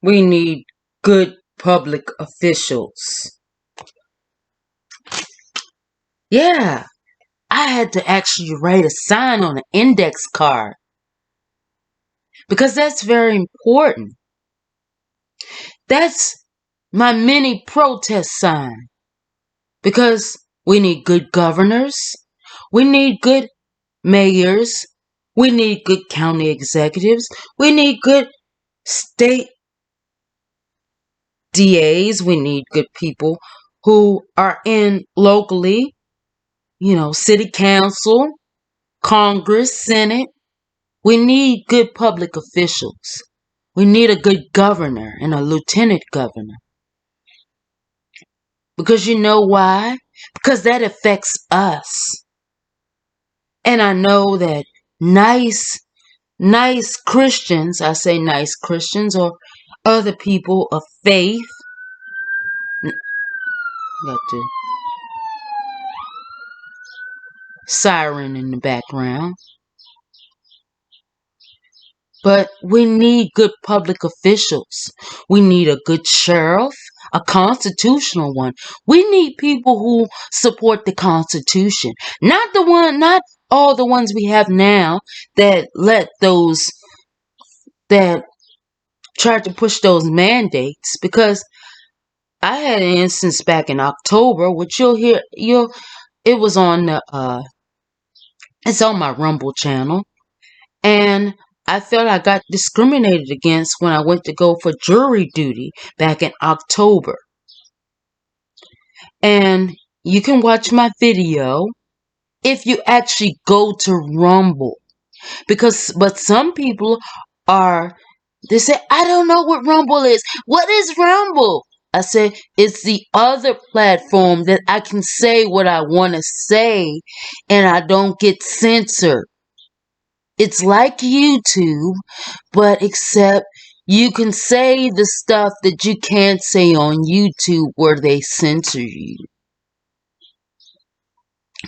We need good public officials. Yeah, I had to actually write a sign on an index card because that's very important. That's my mini protest sign because we need good governors, we need good mayors, we need good county executives, we need good state DAs, we need good people who are in locally, city council, Congress, Senate. We need good public officials. We need a good governor and a lieutenant governor. Because you know why? Because that affects us. And I know that nice Christians, I say nice Christians, or other people of faith, got the siren in the background. But we need good public officials. We need a good sheriff, a constitutional one. We need people who support the Constitution. Not all the ones we have now that let those, that try to push those mandates. Because I had an instance back in October, which it was on it's on my Rumble channel. And I felt I got discriminated against when I went to go for jury duty back in October. And you can watch my video if you actually go to Rumble. But some people they say, I don't know what Rumble is. What is Rumble? I said, it's the other platform that I can say what I want to say and I don't get censored. It's like YouTube, but except you can say the stuff that you can't say on YouTube where they censor you.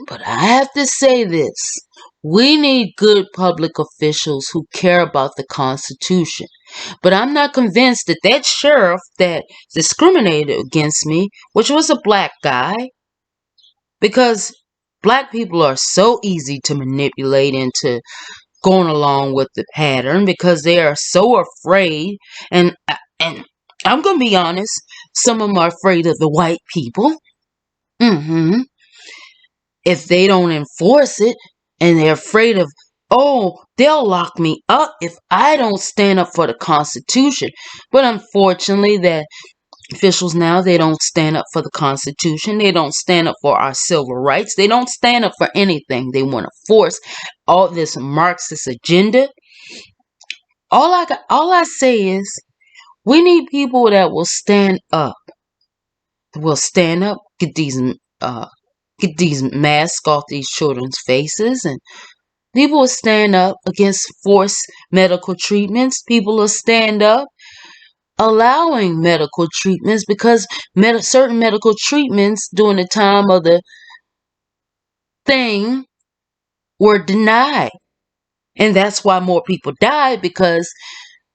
But I have to say this. We need good public officials who care about the Constitution. But I'm not convinced that that sheriff that discriminated against me, which was a black guy, because black people are so easy to manipulate into going along with the pattern because they are so afraid, and I'm gonna be honest, some of them are afraid of the white people. If they don't enforce it, and they're afraid of, oh, they'll lock me up if I don't stand up for the Constitution. But unfortunately, that officials now, they don't stand up for the Constitution. They don't stand up for our civil rights. They don't stand up for anything. They want to force all this Marxist agenda. All I say is, we need people that will stand up. Will stand up, get these masks off these children's faces, and people will stand up against forced medical treatments. People will stand up allowing medical treatments because certain medical treatments during the time of the thing were denied. And that's why more people died, because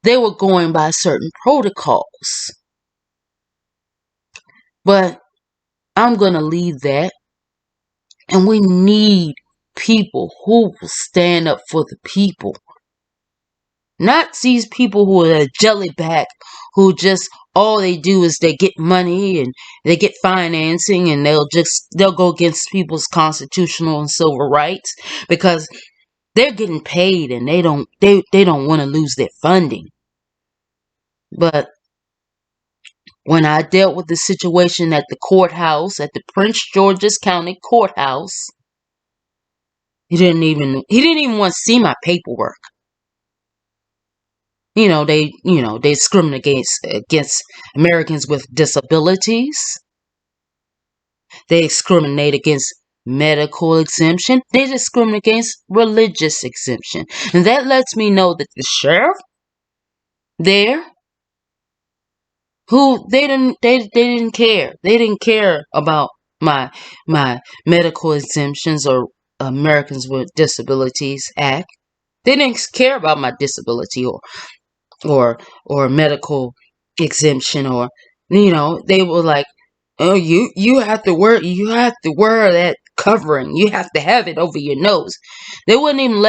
they were going by certain protocols. But I'm going to leave that. And we need people who will stand up for the people. Not these people who are jellyback, who just all they do is they get money and they get financing, and they'll go against people's constitutional and civil rights because they're getting paid and they don't want to lose their funding. But when I dealt with the situation at the courthouse, at the Prince George's County Courthouse, he didn't even want to see my paperwork. They discriminate against Americans with disabilities. They discriminate against medical exemption. They discriminate against religious exemption. And that lets me know that the sheriff there, who they didn't care. They didn't care about my medical exemptions or Americans with Disabilities Act. They didn't care about my disability or medical exemption, or they were like, oh, you have to wear that covering, you have to have it over your nose. They wouldn't even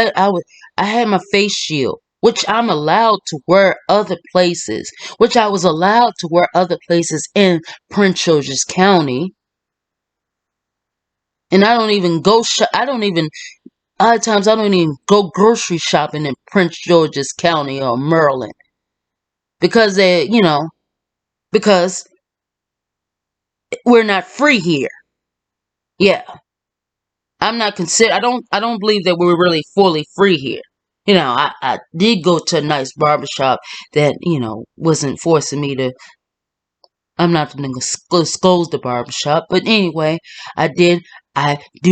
I had my face shield, which I'm allowed to wear other places, which I was allowed to wear other places in Prince George's County. And I don't even go I don't even other times I don't even go grocery shopping in Prince George's County or Maryland, because because we're not free here. Yeah, I don't believe that we're really fully free here. I did go to a nice barbershop that, wasn't forcing me to. I'm not going to disclose the barbershop, but anyway, I do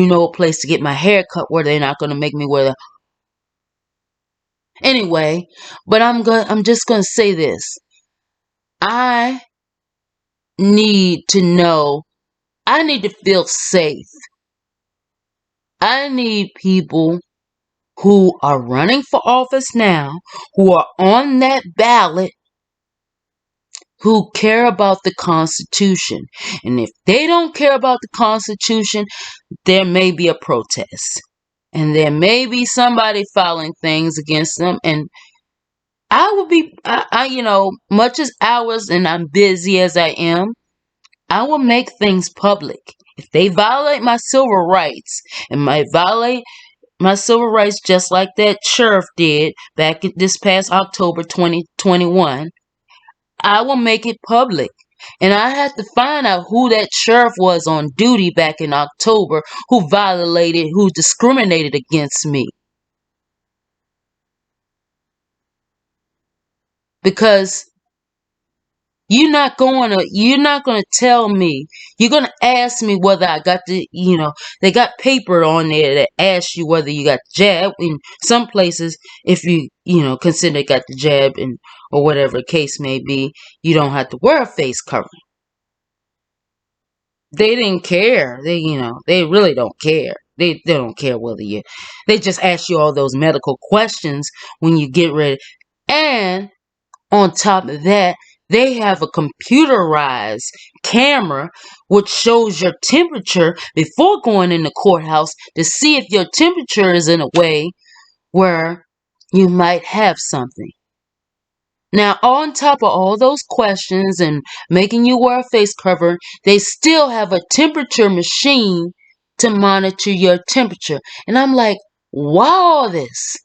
know a place to get my hair cut where they're not going to make me wear the. Anyway, but I'm just going to say this. I need to know, I need to feel safe. I need people who are running for office now, who are on that ballot, who care about the Constitution. And if they don't care about the Constitution, there may be a protest. And there may be somebody filing things against them. And I will be, much as hours and I'm busy as I am, I will make things public. If they violate my civil rights and might violate my civil rights just like that sheriff did back this past October 2021, I will make it public. And I have to find out who that sheriff was on duty back in October who discriminated against me. Because you're not gonna tell me. You're gonna ask me whether I got they got paper on there that asks you whether you got the jab. In some places, if consider they got the jab, and or whatever the case may be, you don't have to wear a face covering. They didn't care. They really don't care. They don't care whether they just ask you all those medical questions when you get ready. And on top of that, they have a computerized camera which shows your temperature before going in the courthouse to see if your temperature is in a way where you might have something. Now, on top of all those questions and making you wear a face cover, they still have a temperature machine to monitor your temperature. And I'm like, why all this?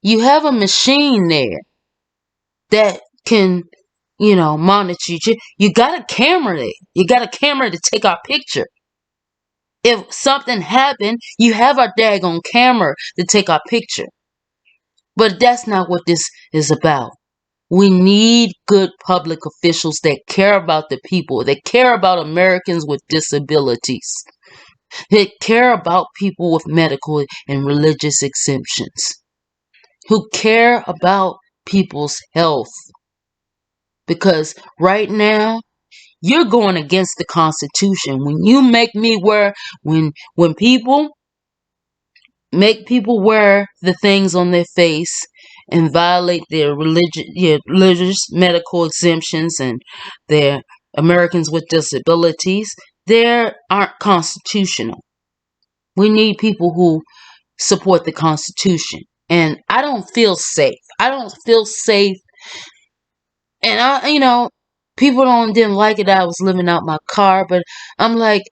You have a machine there that can, monitor you. You got a camera there. You got a camera to take our picture. If something happened, you have a daggone camera to take our picture. But that's not what this is about. We need good public officials that care about the people, that care about Americans with disabilities, that care about people with medical and religious exemptions, who care about people's health. Because right now, you're going against the Constitution. When you make me wear, when people make people wear the things on their face and violate their religious medical exemptions and their Americans with disabilities, they aren't constitutional. We need people who support the Constitution. And I don't feel safe. I don't feel safe. And people didn't like it that I was living out my car, but I'm like,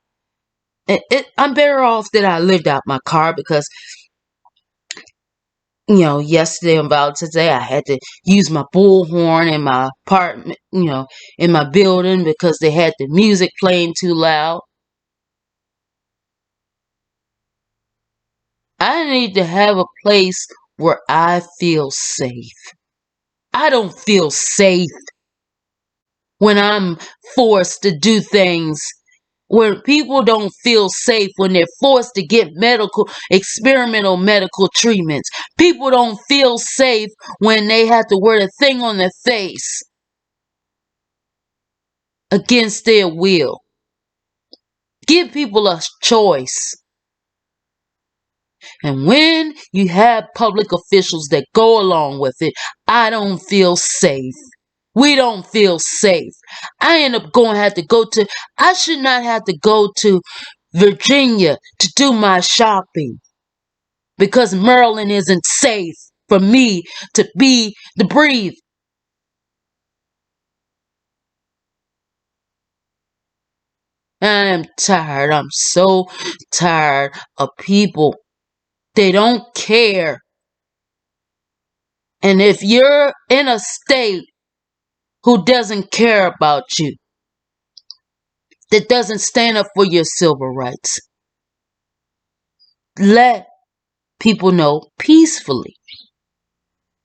I'm better off that I lived out my car, because yesterday and Valentine's Day, I had to use my bullhorn in my apartment, in my building, because they had the music playing too loud. I need to have a place where I feel safe. I don't feel safe when I'm forced to do things, where people don't feel safe when they're forced to get experimental medical treatments. People don't feel safe when they have to wear a thing on their face against their will. Give people a choice. And when you have public officials that go along with it, I don't feel safe. We don't feel safe. I end up I should not have to go to Virginia to do my shopping because Maryland isn't safe for me to breathe. I am tired. I'm so tired of people. They don't care. And if you're in a state who doesn't care about you, that doesn't stand up for your civil rights, let people know peacefully.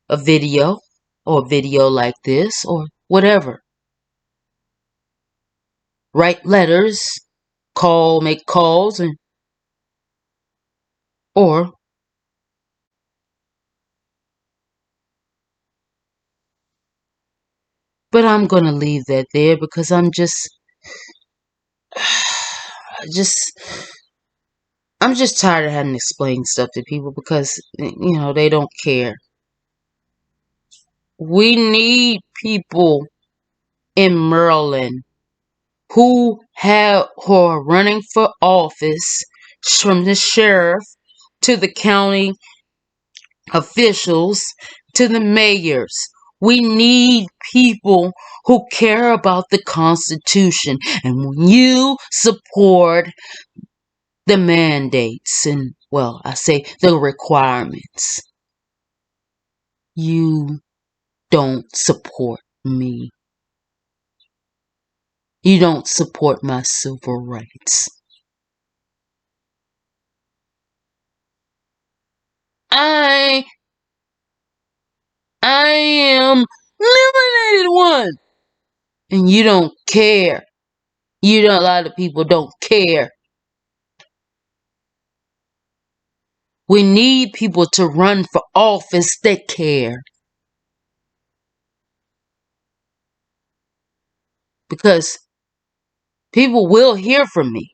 A video or a video like this or whatever. Write letters, make calls, and or but I'm gonna leave that there because just I'm just tired of having to explain stuff to people because they don't care. We need people in Maryland who are running for office, from the sheriff to the county officials to the mayors. We need people who care about the Constitution. And when you support the mandates and, well, I say the requirements, you don't support me. You don't support my civil rights. I am melanated one. And you don't care. A lot of people don't care. We need people to run for office that care. Because people will hear from me.